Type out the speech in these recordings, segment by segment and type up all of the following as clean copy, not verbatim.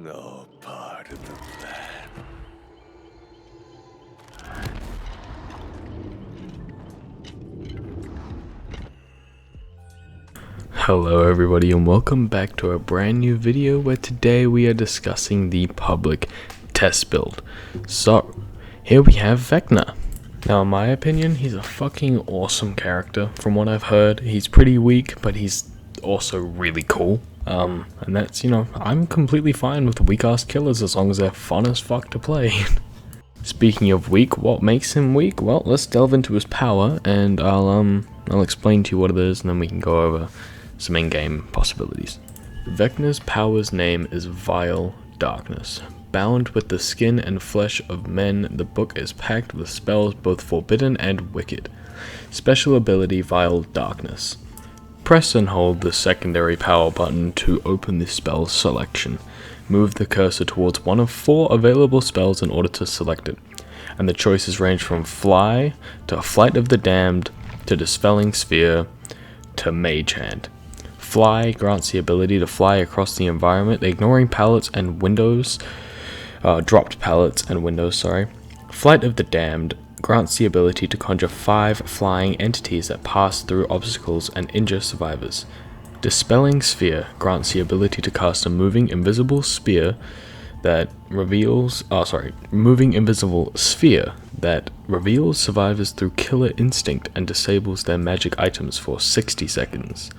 No part of the plan. Hello everybody and welcome back to a brand new video where today we are discussing the public test build. So, here we have Vecna. Now in my opinion, he's a fucking awesome character. From what I've heard, he's pretty weak, but he's also really cool. And that's, I'm completely fine with weak ass killers as long as they're fun as fuck to play. Speaking of weak, what makes him weak? Well, let's delve into his power and I'll explain to you what it is and then we can go over some in-game possibilities. Vecna's power's name is Vile Darkness. Bound with the skin and flesh of men, the book is packed with spells both forbidden and wicked. Special ability Vile Darkness. Press and hold the secondary power button to open the spell selection. Move the cursor towards one of 4 available spells in order to select it, and the choices range from Fly, to Flight of the Damned, to Dispelling Sphere, to Mage Hand. Fly grants the ability to fly across the environment, ignoring pallets and windows, dropped pallets and windows, sorry. Flight of the Damned grants the ability to conjure 5 flying entities that pass through obstacles and injure survivors. Dispelling Sphere grants the ability to cast a moving invisible sphere that reveals survivors through killer instinct and disables their magic items for 60 seconds.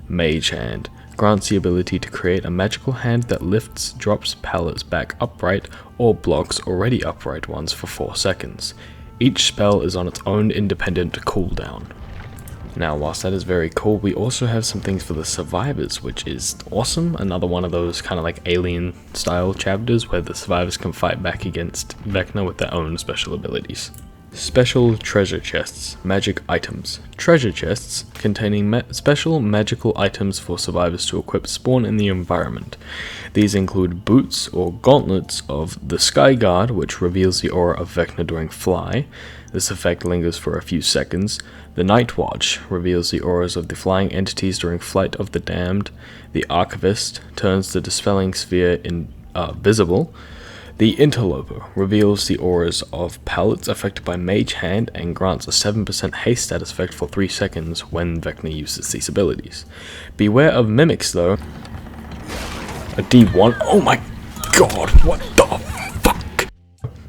Mage Hand grants the ability to create a magical hand that lifts, drops pallets back upright or blocks already upright ones for 4 seconds. Each spell is on its own independent cooldown. Now, whilst that is very cool, we also have some things for the survivors, which is awesome. Another one of those kind of like alien style chapters where the survivors can fight back against Vecna with their own special abilities. Special treasure chests, magic items. Treasure chests containing special magical items for survivors to equip spawn in the environment. These include boots or gauntlets of the Sky Guard, which reveals the aura of Vecna during fly. This effect lingers for a few seconds. The Night Watch reveals the auras of the flying entities during Flight of the Damned. The Archivist turns the Dispelling Sphere visible. The Interloper reveals the auras of pallets affected by Mage Hand and grants a 7% haste status effect for 3 seconds when Vecna uses these abilities. Beware of Mimics though. A D1. Oh my god, what the fuck?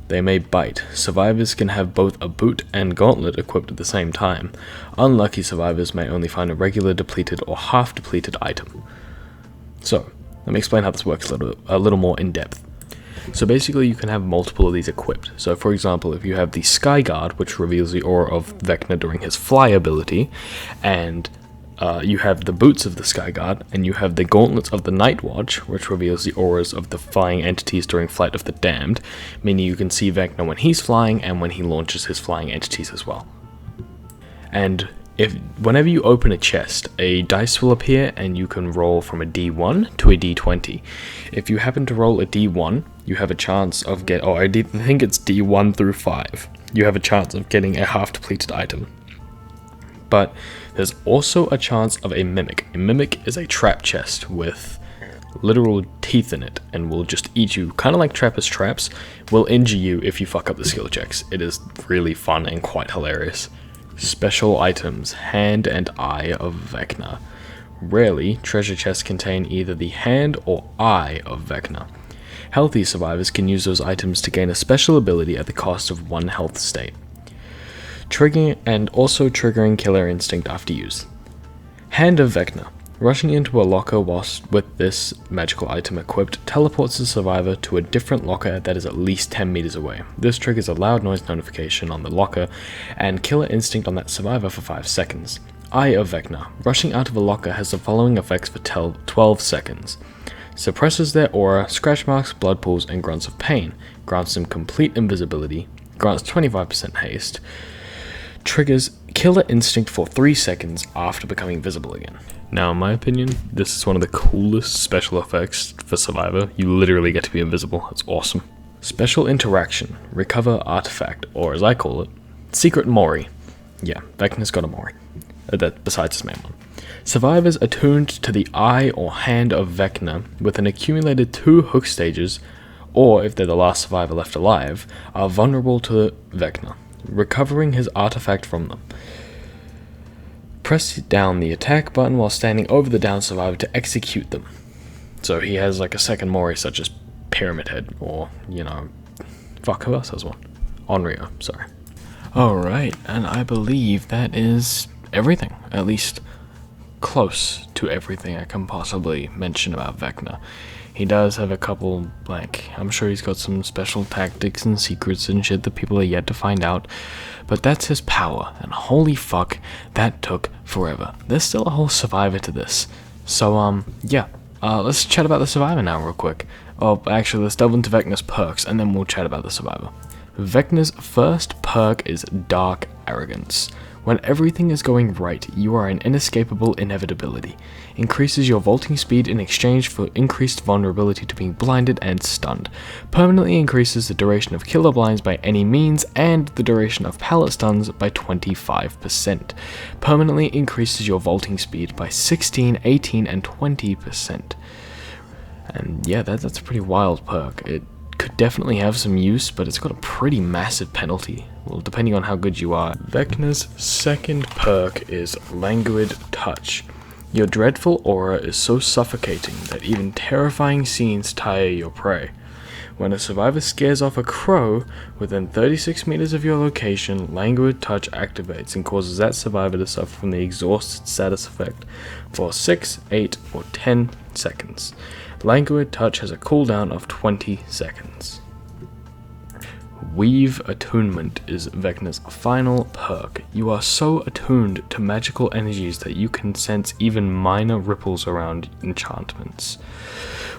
They may bite. Survivors can have both a boot and gauntlet equipped at the same time. Unlucky survivors may only find a regular depleted or half depleted item. So, let me explain how this works a little more in depth. So basically you can have multiple of these equipped. So for example, if you have the Sky Guard, which reveals the aura of Vecna during his fly ability, and you have the boots of the Sky Guard, and you have the gauntlets of the Night Watch, which reveals the auras of the flying entities during Flight of the Damned, meaning you can see Vecna when he's flying and when he launches his flying entities as well. And whenever you open a chest, a dice will appear and you can roll from a D1 to a D20. If you happen to roll a D1, you have a chance of I think it's D1 through 5. You have a chance of getting a half depleted item. But there's also a chance of a Mimic. A Mimic is a trap chest with literal teeth in it and will just eat you, kind of like Trapper's Traps, will injure you if you fuck up the skill checks. It is really fun and quite hilarious. Special items, Hand and Eye of Vecna. Rarely, treasure chests contain either the hand or eye of Vecna. Healthy survivors can use those items to gain a special ability at the cost of 1 health state. Triggering killer instinct after use. Hand of Vecna. Rushing into a locker whilst with this magical item equipped teleports the survivor to a different locker that is at least 10 meters away. This triggers a loud noise notification on the locker and killer instinct on that survivor for 5 seconds. Eye of Vecna. Rushing out of a locker has the following effects for 12 seconds. Suppresses their aura, scratch marks, blood pools, and grunts of pain. Grants them complete invisibility. Grants 25% haste. Triggers killer instinct for 3 seconds after becoming visible again. Now, in my opinion, this is one of the coolest special effects for Survivor. You literally get to be invisible. It's awesome. Special interaction. Recover artifact, or as I call it, Secret Mori. Yeah, Vecna's got a Mori. Besides his main one. Survivors attuned to the eye or hand of Vecna with an accumulated 2 hook stages, or if they're the last survivor left alive, are vulnerable to Vecna, recovering his artifact from them. Press down the attack button while standing over the down survivor to execute them. So he has like a second Mori, such as Pyramid Head, or, fuck, who else has one? Onryo, sorry. Alright, and I believe that is everything, at least close to everything I can possibly mention about Vecna. He does have a couple, I'm sure he's got some special tactics and secrets and shit that people are yet to find out, but that's his power, and holy fuck, that took forever. There's still a whole survivor to this. So, let's chat about the survivor now real quick. Oh, actually, let's delve into Vecna's perks, and then we'll chat about the survivor. Vecna's first perk is Dark Arrogance. When everything is going right, you are an inescapable inevitability. Increases your vaulting speed in exchange for increased vulnerability to being blinded and stunned. Permanently increases the duration of killer blinds by any means and the duration of pallet stuns by 25%. Permanently increases your vaulting speed by 16, 18, and 20%. And yeah, that's a pretty wild perk. It could definitely have some use, but it's got a pretty massive penalty. Well, depending on how good you are. Vecna's second perk is Languid Touch. Your dreadful aura is so suffocating that even terrifying scenes tire your prey. When a survivor scares off a crow within 36 meters of your location, Languid Touch activates and causes that survivor to suffer from the exhausted status effect for 6, 8, or 10 seconds. Languid Touch has a cooldown of 20 seconds. Weave Attunement is Vecna's final perk. You are so attuned to magical energies that you can sense even minor ripples around enchantments.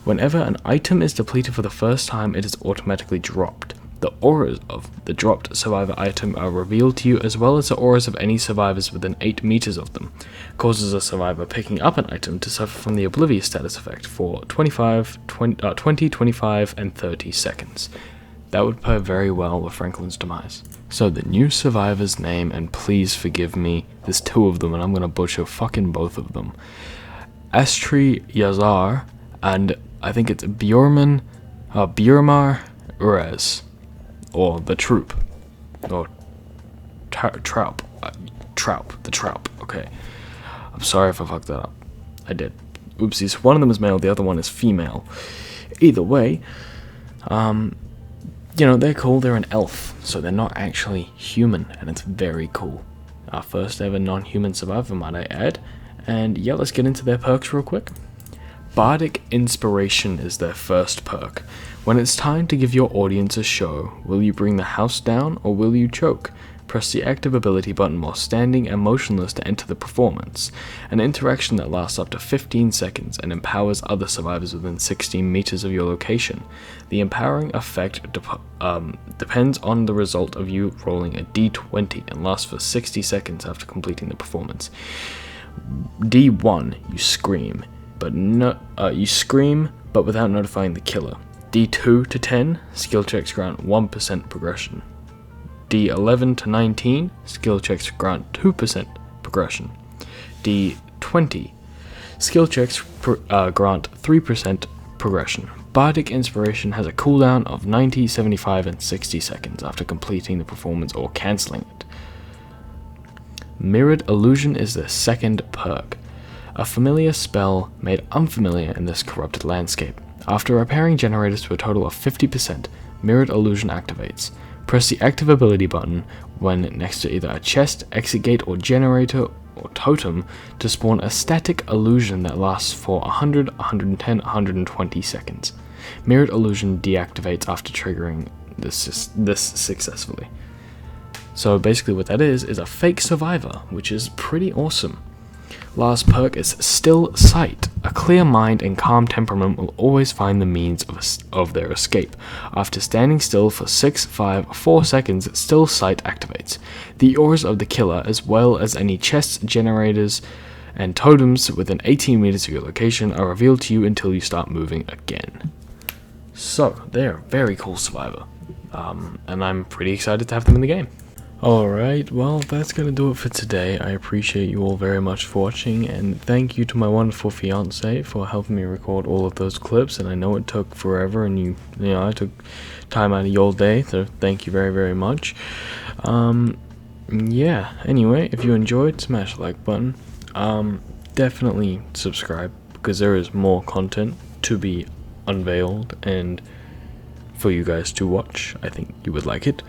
Whenever an item is depleted for the first time, it is automatically dropped. The auras of the dropped survivor item are revealed to you, as well as the auras of any survivors within 8 meters of them. Causes a survivor picking up an item to suffer from the Oblivious status effect for 20, 25, and 30 seconds. That would pair very well with Franklin's demise. So the new survivor's name, and please forgive me, there's 2 of them and I'm gonna butcher fucking both of them. Astri Yazar, and I think it's Bjormar Urez, or the Troop, or Traup, the Traup, okay. I'm sorry if I fucked that up. I did. Oopsies, one of them is male, the other one is female. Either way, they're cool, they're an elf, so they're not actually human, and it's very cool. Our first ever non-human survivor, might I add. And yeah, let's get into their perks real quick. Bardic Inspiration is their first perk. When it's time to give your audience a show, will you bring the house down or will you choke? Press the active ability button while standing and motionless to enter the performance. An interaction that lasts up to 15 seconds and empowers other survivors within 16 meters of your location. The empowering effect depends on the result of you rolling a d20 and lasts for 60 seconds after completing the performance. D1, you scream, but without notifying the killer. D2 to 10, skill checks grant 1% progression. D11 to 19, skill checks grant 2% progression. D20, skill checks grant 3% progression. Bardic Inspiration has a cooldown of 90, 75, and 60 seconds after completing the performance or cancelling it. Mirrored Illusion is the second perk. A familiar spell made unfamiliar in this corrupted landscape. After repairing generators to a total of 50%, Mirrored Illusion activates. Press the active ability button when next to either a chest, exit gate, or generator or totem to spawn a static illusion that lasts for 100, 110, 120 seconds. Mirrored Illusion deactivates after triggering this successfully. So basically what that is a fake survivor, which is pretty awesome. Last perk is Still Sight. A clear mind and calm temperament will always find the means of their escape. After standing still for 6, 5, 4 seconds, Still Sight activates. The auras of the killer, as well as any chests, generators, and totems within 18 meters of your location, are revealed to you until you start moving again. So, they're a very cool survivor, and I'm pretty excited to have them in the game. Alright, well, that's gonna do it for today. I appreciate you all very much for watching, and thank you to my wonderful fiance for helping me record all of those clips. And I know it took forever, and you know, I took time out of your day, so thank you very, very much. Yeah, anyway, if you enjoyed, smash the like button. Definitely subscribe, because there is more content to be unveiled and for you guys to watch. I think you would like it.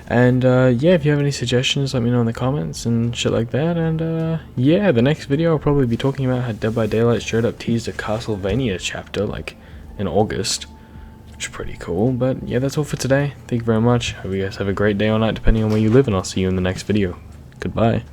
And yeah, if you have any suggestions, let me know in the comments and shit like that. And yeah, the next video I'll probably be talking about how Dead by Daylight straight up teased a Castlevania chapter like in August, which is pretty cool. But yeah, that's all for today. Thank you very much. Hope you guys have a great day or night depending on where you live, and I'll see you in the next video. Goodbye.